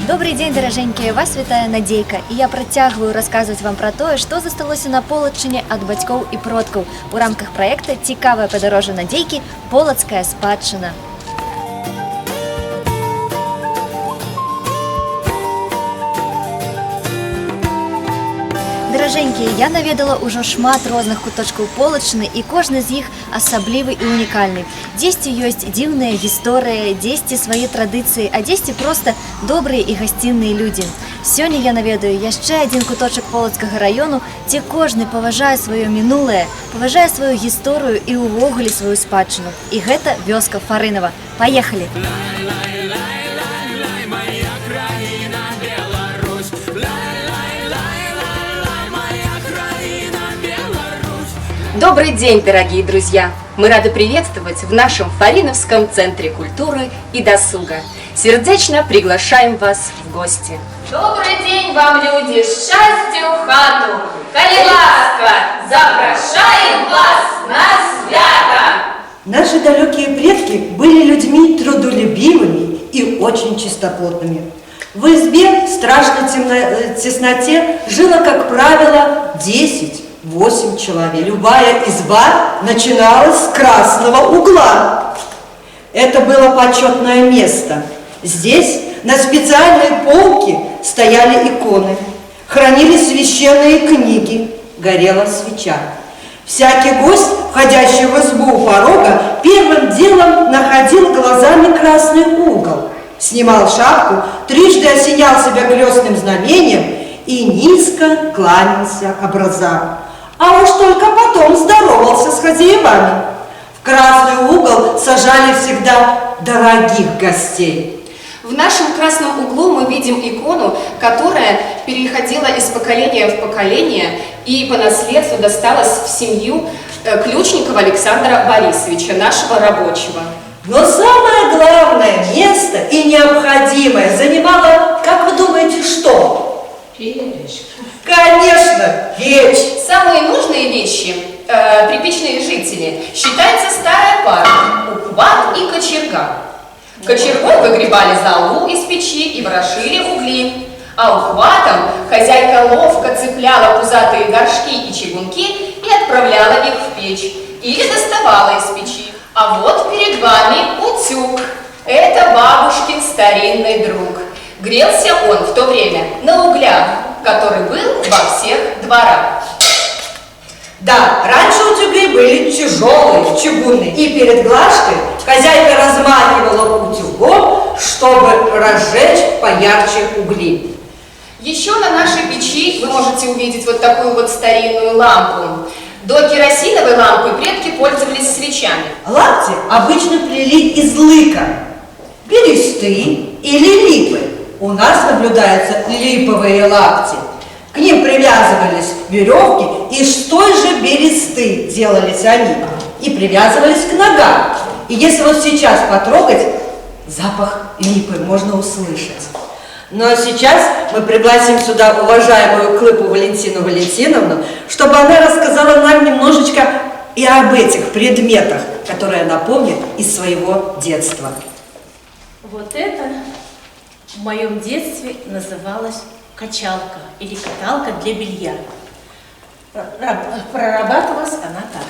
Добрый день, даражэнькія, вас вітае Надзейка, і я працягваю расказваць вам пра тое, што засталося на Полачыне ад бацькоў і продкаў у рамках праекта «Цікавае падарожжа Надзейкі. Полацкая спадчына». Даражэнькія, я наведала ўжо шмат розных куточкаў Полачыны, і кожны з іх асаблівы і унікальны. Дзесьці ёсць дзіўная гісторыя, дзесьці свае традыцыі, а дзесьці проста добрыя і гасцінныя людзі. Сёння я наведаю яшчэ адзін куточак Полацкага раёну, дзе кожны паважае сваё мінулае, паважае сваю гісторыю і ўвогуле сваю спадчыну. І гэта вёска Фарынава. Паехалі! Добрый день, дорогие друзья! Мы рады приветствовать в нашем Фариновском центре культуры и досуга. Сердечно приглашаем вас в гости. Добрый день вам, люди, счастья в хату! Коли ласка, запрошаем вас на свято! Наши далекие предки были людьми трудолюбивыми и очень чистоплотными. В избе в страшной тесноте жило, как правило, 10-8 человек. Любая изба начиналась с красного угла. Это было почетное место. Здесь на специальной полке стояли иконы, хранились священные книги, горела свеча. Всякий гость, входящий в избу у порога, первым делом находил глазами красный угол, снимал шапку, трижды осенял себя крестным знамением и низко кланялся образам. А уж только потом здоровался с хозяевами. В красный угол сажали всегда дорогих гостей. В нашем красном углу мы видим икону, которая переходила из поколения в поколение и по наследству досталась в семью Ключникова Александра Борисовича, нашего рабочего. Но самое главное место и необходимое занимало, как вы думаете, что? Печь. Конечно, печь. Самые нужные вещи, припечные жители, считается старая пара, ухват и кочерга. Кочергой выгребали золу из печи и ворошили угли, а ухватом хозяйка ловко цепляла пузатые горшки и чугунки и отправляла их в печь или доставала из печи. А вот перед вами утюг. Это бабушкин старинный друг. Грелся он в то время на углях, который был во всех дворах. Да, раньше утюги были тяжелые, чугунные, и перед глажкой хозяйка размахивала утюгом, чтобы разжечь поярче угли. Еще на нашей печи вы можете увидеть вот такую вот старинную лампу. До керосиновой лампы предки пользовались свечами. Лапти обычно плели из лыка, бересты или липы. У нас наблюдаются липовые лапти. К ним привязывались веревки, и с той же бересты делались они, и привязывались к ногам. И если вот сейчас потрогать, запах липы можно услышать. Но сейчас мы пригласим сюда уважаемую Клыпу Валентину Валентиновну, чтобы она рассказала нам немножечко и об этих предметах, которые она помнит из своего детства. Вот это в моем детстве называлось качалка или каталка для белья. Прорабатывалась она так.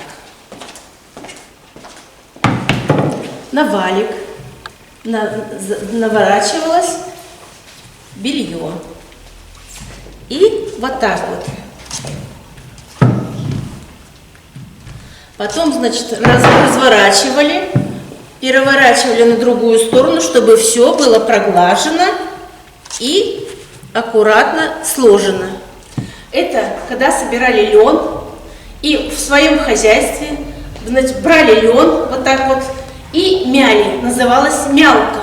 На валик наворачивалось белье. И вот так вот. Потом, значит, разворачивали, переворачивали на другую сторону, чтобы все было проглажено и аккуратно сложено. Это когда собирали лен и в своем хозяйстве, значит, брали лен вот так вот и мяли. Называлась мялка.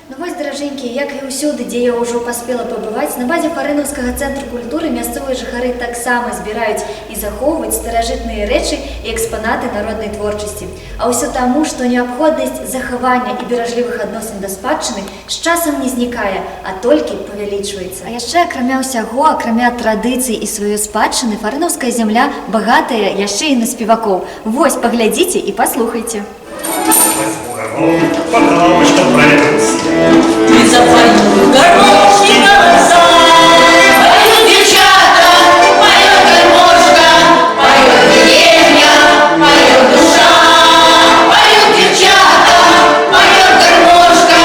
Ну вось, даражэнькія, як і ўсюды, дзе я ўжо паспела пабываць, на базе Фарынаўскага цэнтру культуры мясцовыя жыхары таксама збіраюць і захоўваюць старажытныя рэчы і экспанаты народнай творчасці. А ўсё таму, што неабходнасць захавання і беражлівых адносін да спадчыны з часам не знікае, а толькі павялічваецца. А яшчэ, акрамя ўсяго, акрамя традыцый і сваёй спадчыны, Фарынаўская зямля багатая яшчэ і на спевакоў. Вось, паглядзіце і паслухайце. гармошком, потому проверил свет. И запоют гармошки голоса. Поют девчата, поет гармошка, поет деревня, поет душа. Поют девчата, поет гармошка,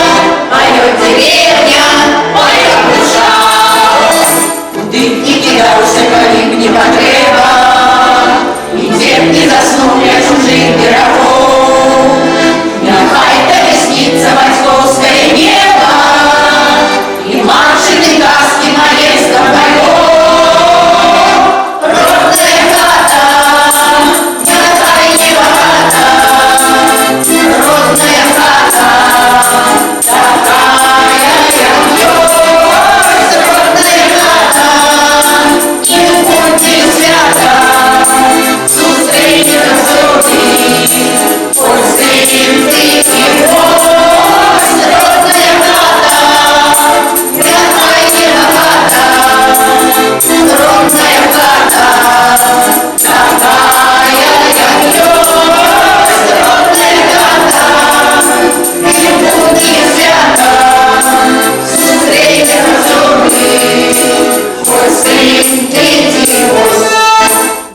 поет деревня, поет душа. Куди не кидався, коли б не потреба, і де б не заснув я чужих пирогов. Нехай тебе снится московское небо и маршины каски маэстро боев. Родная хата, такая небогата, родная хата, такая явлёсь, родная хата, и будет свята, зустрінеться зорі, польським ти і ось, родная хата, такая небогата, родная хата, такая явлёсь, родная хата, і буде свята, зустрінеться зорі, польським ти і ось.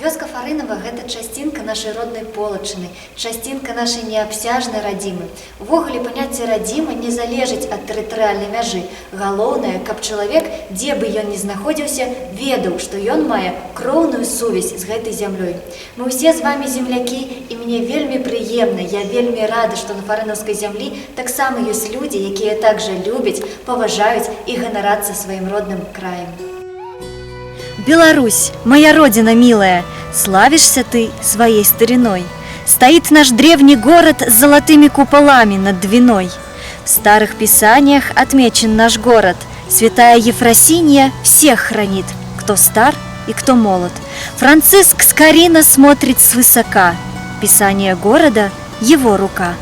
Вёска Фарынова – гэта часцінка нашай роднай полачыны, часцінка нашай неабсяжнай радзімы. Увогуле паняцце радзіма не залежыць ад тэрытарыяльнай мяжы. Галоўнае, каб чалавек, дзе бы ён ні знаходзіўся, ведаў, што ён мае кроўную сувязь з гэтай зямлёй. Мы ўсе з вамі землякі, і мне вельмі прыемна, я вельмі рада, што на фарынаўскай зямлі таксама ёсць людзі, якія так жа любяць, паважаюць і ганарацца сваім родным краем. Беларусь, моя родина милая, славишься ты своей стариной. Стоит наш древний город с золотыми куполами над Двиной. В старых писаниях отмечен наш город. Святая Ефросинья всех хранит, кто стар и кто молод. Франциск Скорина смотрит свысока. Писание города – его рука.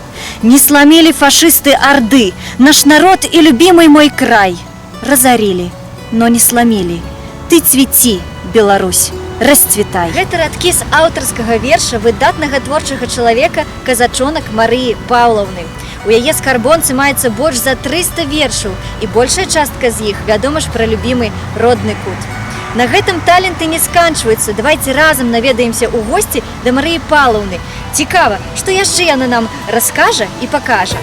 Не сломили фашисты Орды, наш народ и любимый мой край. Разорили, но не сломили. Ты цвіці, Беларусь, расцвітай. Гэта радкі з аўтарскага верша выдатнага творчага чалавека казачонак Марыі Паўлаўны. У яе скарбонцы маецца больш за 300 вершаў, і большая частка з іх, вядома ж, пра любімы родны кут. На гэтым таленты не сканчваюцца. Давайте разам наведаемся ў госці да Марыі Паўлаўны. Цікава, што яшчэ яна нам раскажа і пакажа.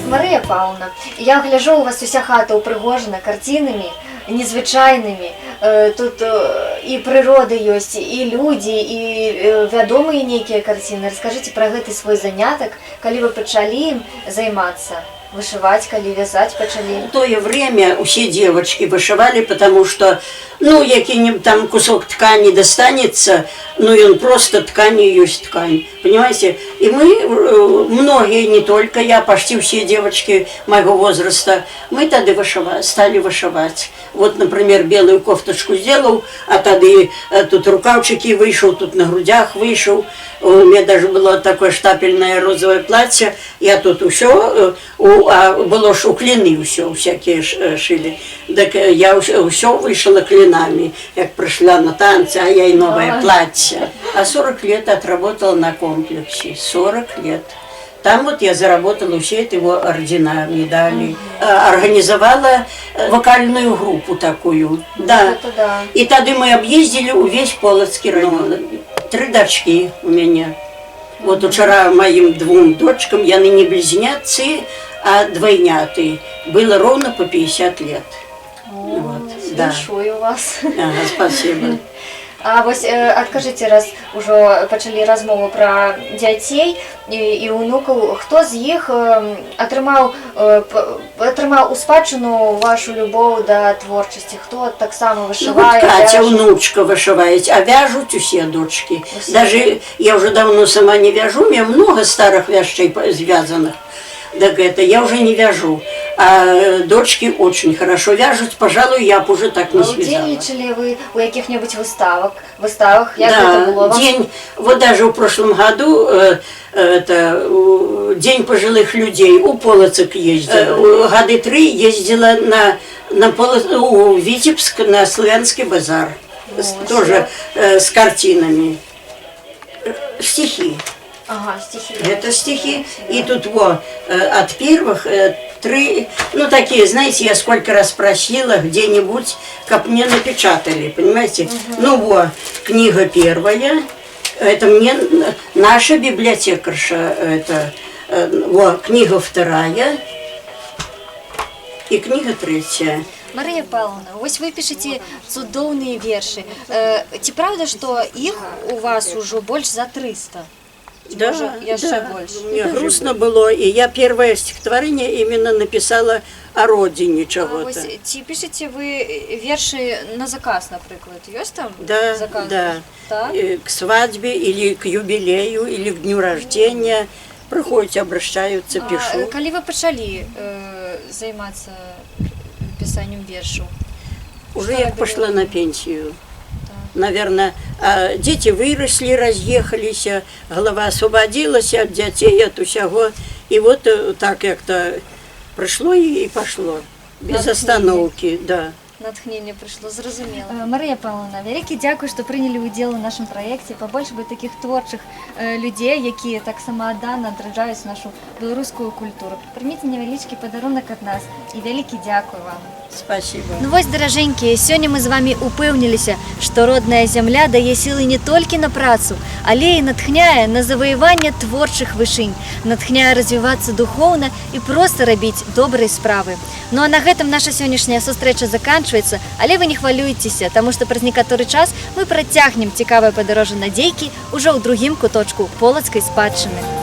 Марыя Паўлаўна, я гляжу, у вас уся хата ўпрыгожана карцінамі незвычайнымі. Тут і прырода ёсць, і людзі, і вядомыя нейкія карціны. Раскажыце пра гэты свой занятак, калі вы пачалі ім займацца, вышивать, калі вязать пачалі. В то время все девочки вышивали, потому что, ну, який-нибудь там кусок ткани достанется, ну, и он просто ткань и есть ткань, понимаете? И мы, многие, не только я, почти все девочки моего возраста, мы тогда стали вышивать. Вот, например, белую кофточку сделал, а тогда тут рукавчики вышел, тут на грудях вышел. У меня даже было такое штапельное розовое платье, я тут все, было ж у клины все, всякие шили. Так я все вышила клинами, как пришла на танцы, а я и новое платье. А 40 лет отработала на комплексе, 40 лет. Там вот я заработала все это его ордена, медали. Организовала вокальную группу такую. Да. И тогда мы объездили весь Полоцкий район. 3 дочки у меня. Вот вчера моим 2 дочкам, я не близнецы, а двойняты. Было ровно по 50 лет. Вот, большой у вас. Ага, спасибо. А вось адкажыце, раз ужо пачалі размову пра дзяцей і унукаў, хто з іх атрымаў у спадчыну вашу любоў да творчасці, хто таксама вышывае? Вот Катя, внучка вышивает, а вяжут все дочки. Даже я уже давно сама не вяжу, у меня много старых вяжей связанных. Так это я уже не вяжу, а дочки очень хорошо вяжут, пожалуй, я бы уже так не связала. Удзельнічалі вы у каких-нибудь выставах? Як да, гэта было? день, вот даже в прошлом году День пожилых людей у Полоцк ездила. Годы 3 ездила на У Витебск на Славянский базар. Тоже с картинами. Стихи. Ага, стихи. Это стихи. И тут от первых 3, ну такие, знаете, я сколько раз просила где-нибудь, как мне напечатали, понимаете? Ну книга первая, это мне наша библиотекарша, это книга вторая и книга третья. Марія Павловна, ось ви пишете цудоўныя вершы. Ці правда, што іх у вас ужо больш за 300? Да, яшчэ больш. Мне грустно было, и я первое стихотворение именно написала о родине чего-то. Ось, ці пишете вы вершы на заказ, наприклад? Ёсць там Да, заказ? да. Так? К свадьбе или к юбилею, или к дню рождения приходят, обращаются, пишу. Калі вы пачалі займацца писанием вершу? Уже я пошла на пенсию. Наверное, дети выросли, разъехались, голова освободилась от детей, от усяго. И вот так как-то пришло и пошло. Без остановки, да. Натхнення прийшло, зрозуміло. Марія Павловна, велике дякую, що прийняли уділ у нашому проєкті. Побольше би таких творчих людей, які так самоотдано отражають нашу білоруську культуру. Прийміть невеличкий подарунок від нас і велике дякую вам. Спасибо. Ну вось, даражэнькія, сёння мы з вами упэўніліся, што родная зямля дае сілы не толькі на працу, але і натхняе на заваяванне творчых вышынь, натхняе развівацца духоўна і проста рабіць добрыя справы. Ну а на гэтым наша сённяшняя сустрэча заканчваецца, але вы не хвалюйцеся, таму што праз некаторы час мы працягнем цікавае падарожжа на дзейкі ўжо ў другім куточку полацкай спадчыны.